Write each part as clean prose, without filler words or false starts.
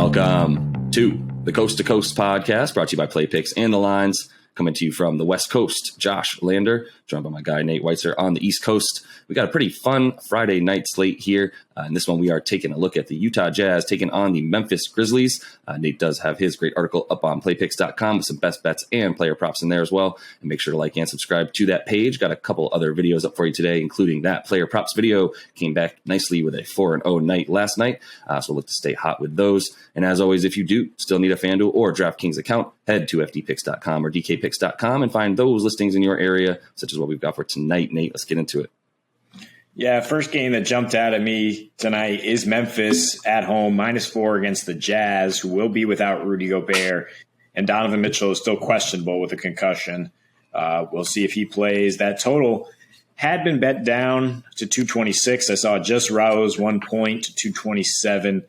Welcome to the Coast to Coast podcast, brought to you by Play Picks and the Lines. Coming to you from the West Coast, Josh Lander, joined by my guy Nate Weitzer on the East Coast. We got a pretty fun Friday night slate here. In this one, we are taking a look at the Utah Jazz taking on the Memphis Grizzlies. Nate does have his great article up on playpicks.com with some best bets and player props in there as well. And make sure to like and subscribe to that page. Got a couple other videos up for you today, including that player props video. Came back nicely with a 4-0 night last night. So look to stay hot with those. And as always, if you do still need a FanDuel or DraftKings account, head to fdpicks.com or dkpicks.com and find those listings in your area, such as what we've got for tonight. Nate, let's get into it. Yeah, first game that jumped out at me tonight is Memphis at home, -4 against the Jazz, who will be without Rudy Gobert. And Donovan Mitchell is still questionable with a concussion. We'll see if he plays. That total had been bet down to 226. I saw it just rose 1 point to 227.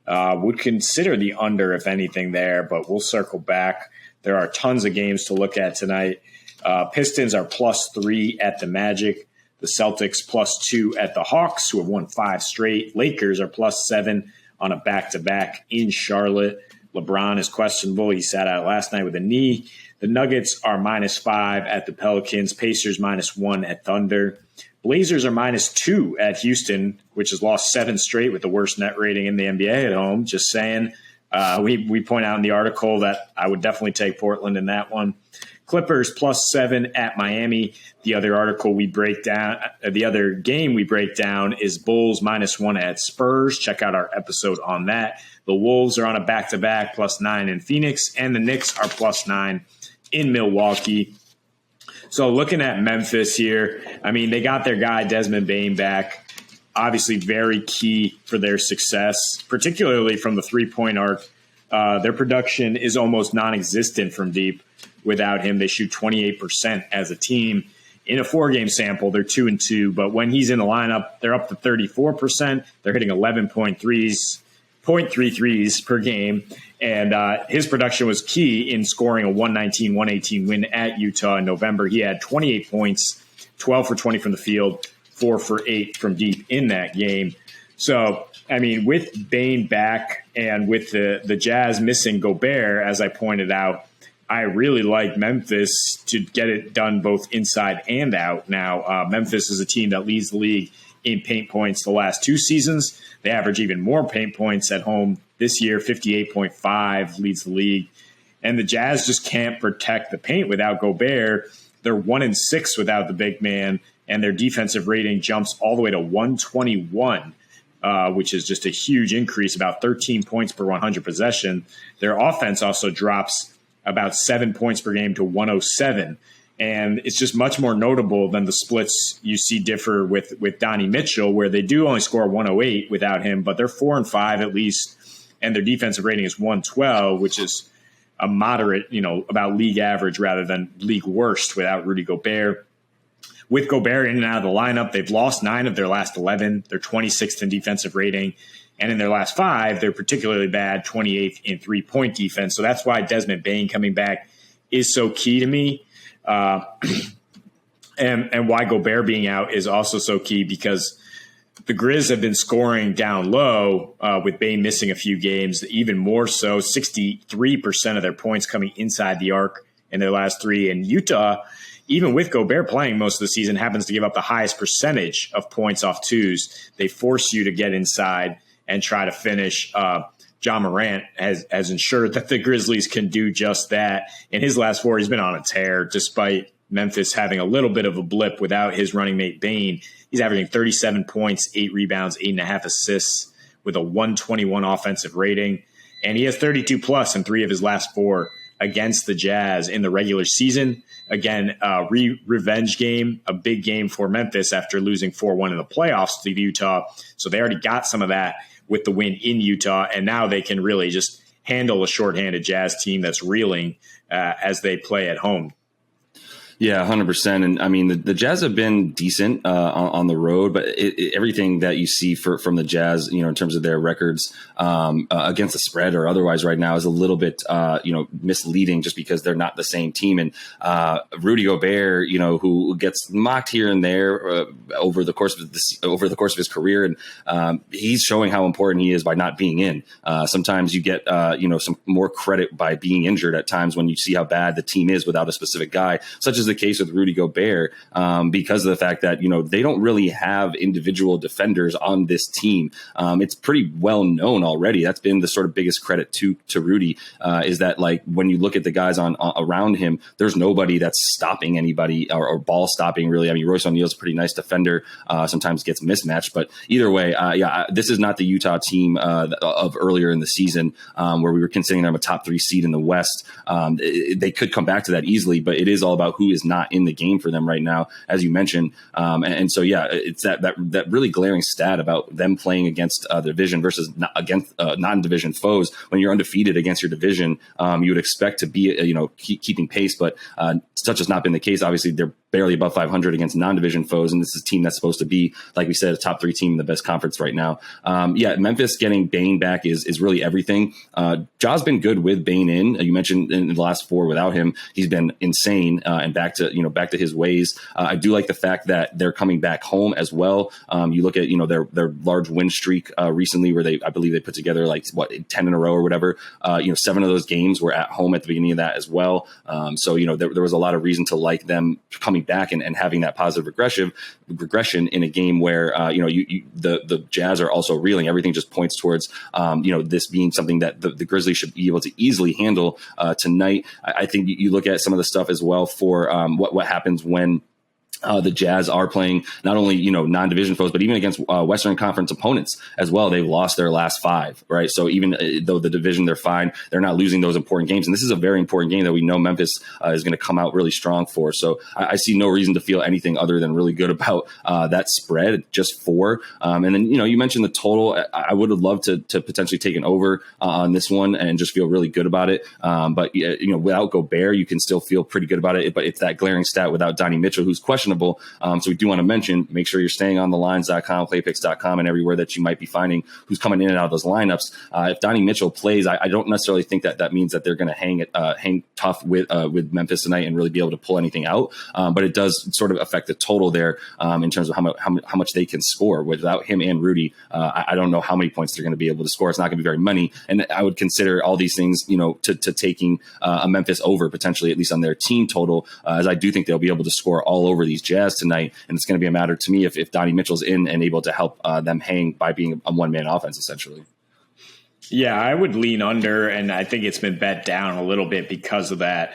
Would consider the under, if anything, there, but we'll circle back. There are tons of games to look at tonight. Pistons are +3 at the Magic. The Celtics +2 at the Hawks, who have won 5 straight. Lakers are +7 on a back-to-back in Charlotte. LeBron is questionable. He sat out last night with a knee. The Nuggets are -5 at the Pelicans. Pacers -1 at Thunder. Blazers are -2 at Houston, which has lost 7 straight with the worst net rating in the NBA at home. Just saying. We point out in the article that I would definitely take Portland in that one. Clippers +7 at Miami. The other game we break down is Bulls -1 at Spurs. Check out our episode on that. The Wolves are on a back-to-back +9 in Phoenix, and the Knicks are +9 in Milwaukee. So looking at Memphis here, I mean, they got their guy Desmond Bane back. Obviously very key for their success, particularly from the three-point arc. Their production is almost non-existent from deep. Without him, they shoot 28% as a team. In a 4-game sample, they're 2-2, but when he's in the lineup, they're up to 34%. They're hitting 0.3 threes per game, and his production was key in scoring a 119-118 win at Utah in November. He had 28 points, 12 for 20 from the field, 4 for 8 from deep in that game. So, I mean, with Bane back and with the Jazz missing Gobert, as I pointed out, I really like Memphis to get it done both inside and out. Now, Memphis is a team that leads the league in paint points the last 2 seasons. They average even more paint points at home this year. 58.5 leads the league. And the Jazz just can't protect the paint without Gobert. They're 1-6 without the big man, and their defensive rating jumps all the way to 121, which is just a huge increase, about 13 points per 100 possession. Their offense also drops about 7 points per game to 107. And it's just much more notable than the splits you see differ with Donnie Mitchell, where they do only score 108 without him, but they're 4-5 at least. And their defensive rating is 112, which is a moderate, about league average rather than league worst without Rudy Gobert. With Gobert in and out of the lineup, they've lost 9 of their last 11. They're 26th in defensive rating. And in their last 5, they're particularly bad, 28th in three-point defense. So that's why Desmond Bane coming back is so key to me. And why Gobert being out is also so key, because the Grizz have been scoring down low with Bane missing a few games, even more so, 63% of their points coming inside the arc in their last 3. And Utah, even with Gobert playing most of the season, happens to give up the highest percentage of points off twos. They force you to get inside and try to finish. John Morant has ensured that the Grizzlies can do just that. In his last 4, he's been on a tear, despite Memphis having a little bit of a blip without his running mate Bane. He's averaging 37 points, 8 rebounds, 8.5 assists with a 121 offensive rating. And he has 32+ in 3 of his last 4 against the Jazz in the regular season. Again, revenge game, a big game for Memphis after losing 4-1 in the playoffs to Utah. So they already got some of that with the win in Utah, and now they can really just handle a shorthanded Jazz team that's reeling as they play at home. Yeah, 100%. And I mean, the Jazz have been decent on the road, but everything that you see from the Jazz, in terms of their records against the spread or otherwise right now is a little bit, misleading just because they're not the same team. And Rudy Gobert, who gets mocked here and there over the course of his career, and he's showing how important he is by not being in. Sometimes you get, some more credit by being injured at times when you see how bad the team is without a specific guy, such as the case with Rudy Gobert, because of the fact that, they don't really have individual defenders on this team. It's pretty well known already. That's been the sort of biggest credit to Rudy, is that like when you look at the guys on around him, there's nobody that's stopping anybody or ball stopping really. I mean, Royce O'Neal's a pretty nice defender, sometimes gets mismatched, but either way, this is not the Utah team of earlier in the season where we were considering them a top 3 seed in the West. They could come back to that easily, but it is all about who is not in the game for them right now, as you mentioned. And so, it's that really glaring stat about them playing against the division versus against non-division foes. When you're undefeated against your division, you would expect to be, keeping pace, but such has not been the case. Obviously, they're barely above 500 against non-division foes, and this is a team that's supposed to be, like we said, a top 3 team in the best conference right now. Memphis getting Bane back is really everything. Ja's been good with Bane in. You mentioned in the last 4 without him, he's been insane and back to his ways. I do like the fact that they're coming back home as well. You look at their large win streak recently, where I believe they put together 10 in a row or whatever. 7 of those games were at home at the beginning of that as well. There was a lot of reason to like them coming back and having that positive regression in a game where the Jazz are also reeling. Everything just points towards this being something that the Grizzlies should be able to easily handle tonight. I think you look at some of the stuff as well for what happens when the Jazz are playing not only, non-division foes, but even against Western Conference opponents as well. They've lost their last 5, right? So even though the division, they're fine, they're not losing those important games. And this is a very important game that we know Memphis is going to come out really strong for. So I see no reason to feel anything other than really good about that spread, just 4. And then, you mentioned the total. I would have loved to potentially take an over on this one and just feel really good about it. But without Gobert, you can still feel pretty good about it. But it's that glaring stat without Donnie Mitchell, who's questionable. So we do want to mention, make sure you're staying on the lines.com, playpicks.com, and everywhere that you might be finding who's coming in and out of those lineups. If Donnie Mitchell plays, I don't necessarily think that means that they're going to hang tough with Memphis tonight and really be able to pull anything out. But it does sort of affect the total there in terms of how much they can score. Without him and Rudy, I don't know how many points they're going to be able to score. It's not going to be very many. And I would consider all these things, to taking a Memphis over potentially, at least on their team total, as I do think they'll be able to score all over these Jazz tonight. And it's going to be a matter to me if Donnie Mitchell's in and able to help them hang by being a one-man offense, essentially. Yeah, I would lean under, and I think it's been bet down a little bit because of that,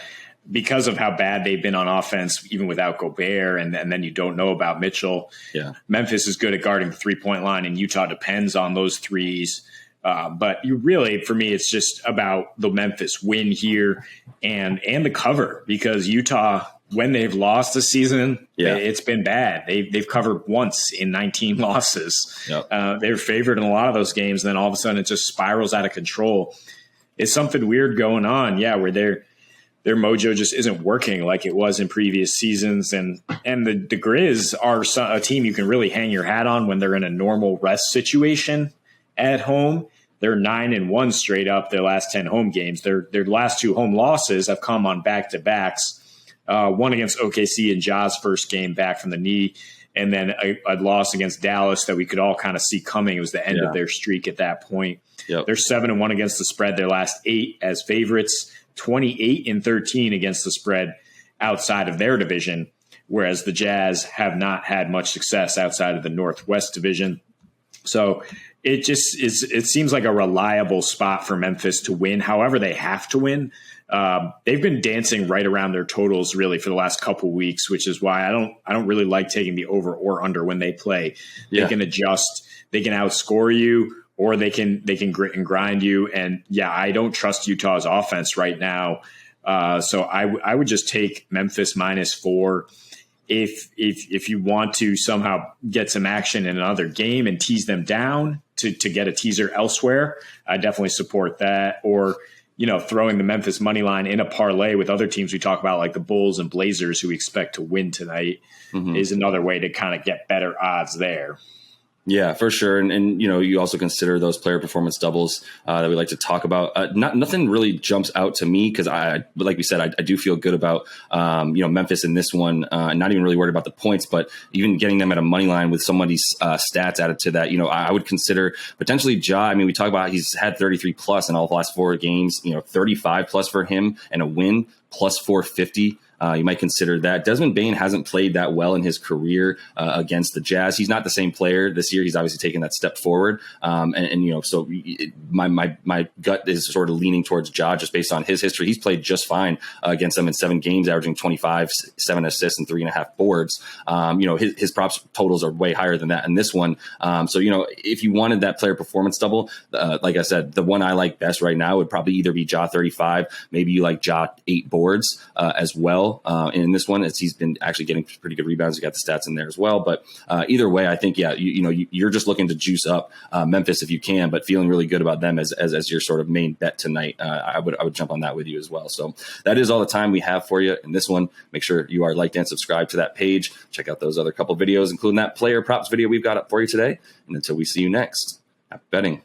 because of how bad they've been on offense, even without Gobert, and then you don't know about Mitchell. Yeah, Memphis is good at guarding the three-point line, and Utah depends on those threes. But you really, for me, it's just about the Memphis win here and the cover, because Utah, when they've lost this season, it's been bad. They've covered once in 19 losses. Yep. They're favored in a lot of those games. And then all of a sudden it just spirals out of control. It's something weird going on. Yeah. Where their mojo just isn't working like it was in previous seasons. And the Grizz are a team you can really hang your hat on when they're in a normal rest situation at home. They're 9-1 straight up their last 10 home games. Their last 2 home losses have come on back-to-backs. One against OKC in Ja's first game back from the knee, and then a loss against Dallas that we could all kind of see coming. It was the end of their streak at that point. Yep. They're 7-1 against the spread their last 8 as favorites, 28-13 against the spread outside of their division, whereas the Jazz have not had much success outside of the Northwest division. So it just is. It seems like a reliable spot for Memphis to win. However, they have to win. They've been dancing right around their totals really for the last couple of weeks, which is why I don't really like taking the over or under when they play. They can adjust, they can outscore you, or they can grit and grind you. And I don't trust Utah's offense right now. So I would just take Memphis -4. If you want to somehow get some action in another game and tease them down to get a teaser elsewhere, I definitely support that. Or throwing the Memphis money line in a parlay with other teams we talk about, like the Bulls and Blazers, who we expect to win tonight, is another way to kind of get better odds there. Yeah, for sure. And you also consider those player performance doubles that we like to talk about. Nothing really jumps out to me because like we said, I do feel good about, Memphis in this one. Not even really worried about the points, but even getting them at a money line with somebody's stats added to that, I would consider potentially Ja. I mean, we talk about he's had 33 plus in all the last 4 games, 35 plus for him and a win plus 450. You might consider that. Desmond Bane hasn't played that well in his career against the Jazz. He's not the same player this year. He's obviously taken that step forward. So my gut is sort of leaning towards Ja just based on his history. He's played just fine against them in 7 games, averaging 25, 7 assists, and 3.5 boards. His props totals are way higher than that in this one. If you wanted that player performance double, like I said, the one I like best right now would probably either be Ja 35, maybe you like Ja 8 boards as well. In this one, he's been actually getting pretty good rebounds. You got the stats in there as well. But either way, I think, you're just looking to juice up Memphis if you can, but feeling really good about them as your sort of main bet tonight. I would jump on that with you as well. So that is all the time we have for you in this one. Make sure you are liked and subscribed to that page. Check out those other couple videos, including that player props video we've got up for you today. And until we see you next, happy betting.